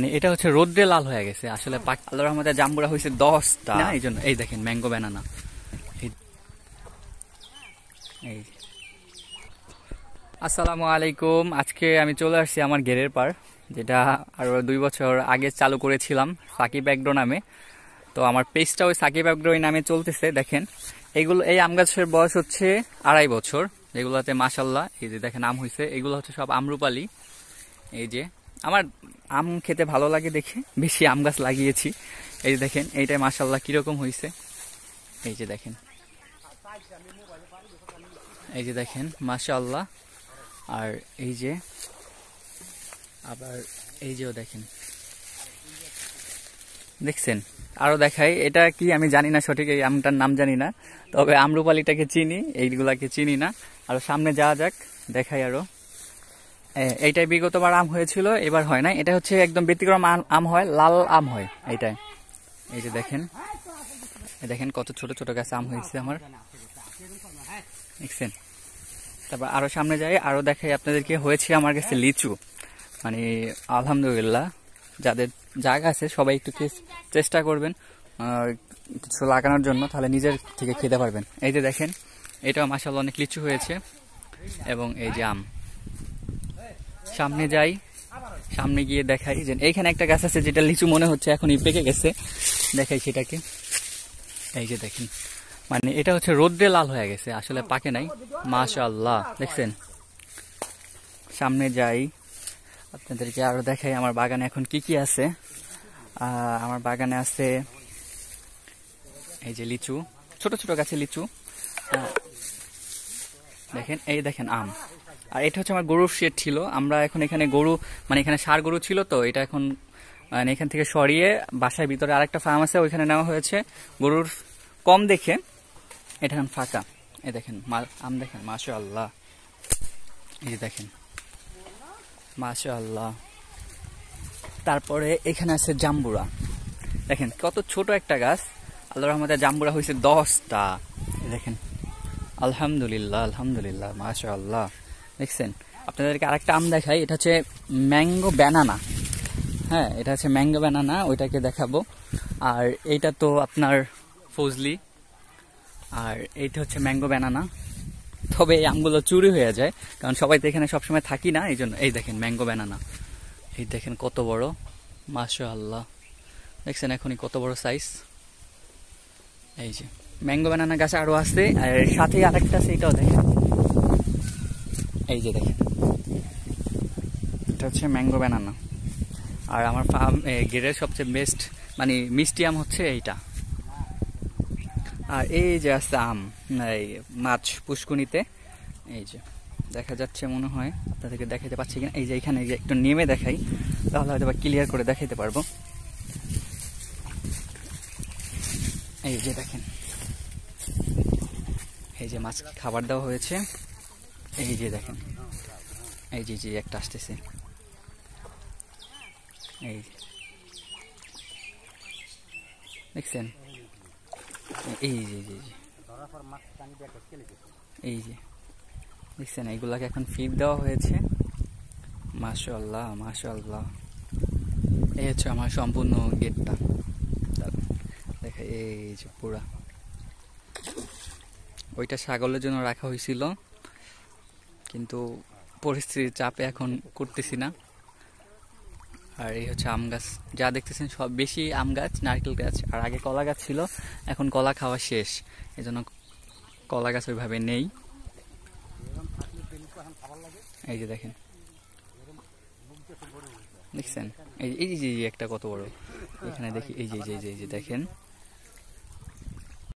মানে এটা হচ্ছে রোদ্রে লাল হয়ে গেছে আসলে। আল্লাহর রহমতে জাম্বুরা হয়েছে 10টা, এই জন্য। এই দেখেন ম্যাঙ্গো ব্যানানা। এই আসসালামু আলাইকুম। আজকে আমি চলে আসছি আমার গেরের পার, যেটা আরো 2 বছর আগে চালু করেছিলাম সাকিব এগ্রো নামে। তো আমার পেজটা ওই সাকিব এগ্রো নামে চলতেছে। দেখেন এইগুলো, এই আম গাছের বয়স হচ্ছে 2.5 বছর, যেগুলোতে মাশাল্লাহ এই যে দেখেন আম হয়েছে। এগুলো হচ্ছে সব আমরুপালি। এই যে আমার আম খেতে ভালো লাগে দেখে বেশি আম গাছ লাগিয়েছি। এই যে দেখেন এইটাই মাশাল্লাহ কিরকম হয়েছে। এই যে দেখেন, এই যে দেখেন মাশাল্লাহ। আর এই যে আবার এই যেও দেখেন, দেখছেন। আরো দেখাই, এটা কি আমি জানি না সঠিক, এই আমটার নাম জানি না, তবে আমরুপালিটাকে চিনি, এইগুলাকে চিনি না। আরো সামনে যাওয়া যাক, দেখাই আরো। এইটাই বিগতবার আম হয়েছিল, এবার হয় না। এটা হচ্ছে একদম ব্যতিক্রম আম হয়, লাল আম হয় এইটাই। এই যে দেখেন, দেখেন কত ছোট ছোট গাছে আম হয়েছে আমার, দেখছেন। তারপর আরো সামনে যাই, আরো দেখাই আপনাদেরকে। হয়েছে আমার কাছে লিচু, মানে আলহামদুলিল্লাহ। যাদের জায়গা আছে সবাই একটু চেষ্টা করবেন কিছু লাগানোর জন্য, তাহলে নিজের থেকে খেতে পারবেন। এই যে দেখেন, এটাও মাশাআল্লাহ অনেক লিচু হয়েছে। এবং এই যে আম। সামনে যাই, সামনে গিয়ে দেখাই যে এইখানে একটা গাছ আছে যেটা লিচু মনে হচ্ছে এখনই পেকে গেছে, দেখাই সেটাকে। এই যে দেখেন, মানে এটা হচ্ছে রোদ্রে লাল হয়ে গেছে আসলে, পাকে নাই। মাশাআল্লাহ, দেখছেন। সামনে যাই, আপনাদেরকে আরো দেখাই আমার বাগানে এখন কি কি আছে। আমার বাগানে আছে এই যে লিচু, ছোট ছোট গাছে লিচু। দেখেন, এই দেখেন আম। আর এটা হচ্ছে আমার গরুর শেড ছিল। আমরা এখন এখানে গরু, মানে এখানে ষাঁড় গরু ছিল, তো এটা এখন মানে এখান থেকে সরিয়ে বাসায় ভিতরে আরেকটা ফার্ম আছে, ওইখানে নেওয়া হয়েছে। গরুর কম দেখে এটা এখন ফাঁকা। এই দেখেন আম, দেখেন মাশাআল্লাহ। এই যে দেখেন মাশাআল্লাহ। তারপরে এখানে আছে জাম্বুরা, দেখেন কত ছোট একটা গাছ। আল্লাহর রহমতে জাম্বুরা হয়েছে 10টা, দেখেন। আলহামদুলিল্লাহ, আলহামদুলিল্লাহ, মাশাআল্লাহ, দেখছেন। আপনাদেরকে আরেকটা আম দেখাই, এটা হচ্ছে ম্যাঙ্গো ব্যানানা। হ্যাঁ, এটা হচ্ছে ম্যাঙ্গো ব্যানানা, ওইটাকে দেখাবো। আর এইটা তো আপনার ফজলি, আর এইটা হচ্ছে ম্যাঙ্গো ব্যানানা। তবে এই আমগুলো চুরি হয়ে যায়, কারণ সবাই তো এখানে সবসময় থাকি না, এই জন্য। এই দেখেন ম্যাঙ্গো ব্যানানা, এই দেখেন কত বড়, মাশাআল্লাহ, দেখছেন এখনই কত বড় সাইজ। এই যে ম্যাঙ্গো ব্যানানা গাছ আরো আছে, আর সাথে আরেকটা আছে, এটাও দেখেন। এই যে দেখেন, এটা হচ্ছে ম্যাঙ্গো ব্যানানা। আর আমার ফার্ম গেরের সবচেয়ে বেস্ট, মানে মিষ্টি আম হচ্ছে এইটা। আর এই যে আছে আম, এই মাছ পুষ্কুনিতে, এই যে দেখা যাচ্ছে মনে হয়, আপনাদেরকে দেখাতে পাচ্ছি কিনা। এই যে এখানে যে একটু নেমে দেখাই, তাহলে হয়তো বা ক্লিয়ার করে দেখাইতে পারবো। এই যে দেখেন, এই যে মাছ খাবার দেওয়া হয়েছে। এই যে দেখেন, এই যে যে একটা আসতেছে, এই দেখছেন। এই যে যে এই যে দেখছেন, এইগুলাকে এখন ফিড দেওয়া হয়েছে। মাশাআল্লাহ, মাশাআল্লাহ। এই হচ্ছে আমার সম্পূর্ণ গেটটা, দেখা এই যে পুরা। ওইটা ছাগলের জন্য রাখা হয়েছিল, কিন্তু পরিস্থিতির চাপে এখন করতেছি না। আর এই হচ্ছে আম গাছ, যা দেখতেছেন সব বেশি আম গাছ, নারকেল গাছ। আর আগে কলা গাছ ছিল, এখন কলা খাওয়া শেষ, এই জন্য কলা গাছ ওইভাবে নেই। এই যে দেখেন, দেখছেন এই যে একটা কত বড়, এখানে দেখি। এই যে দেখেন,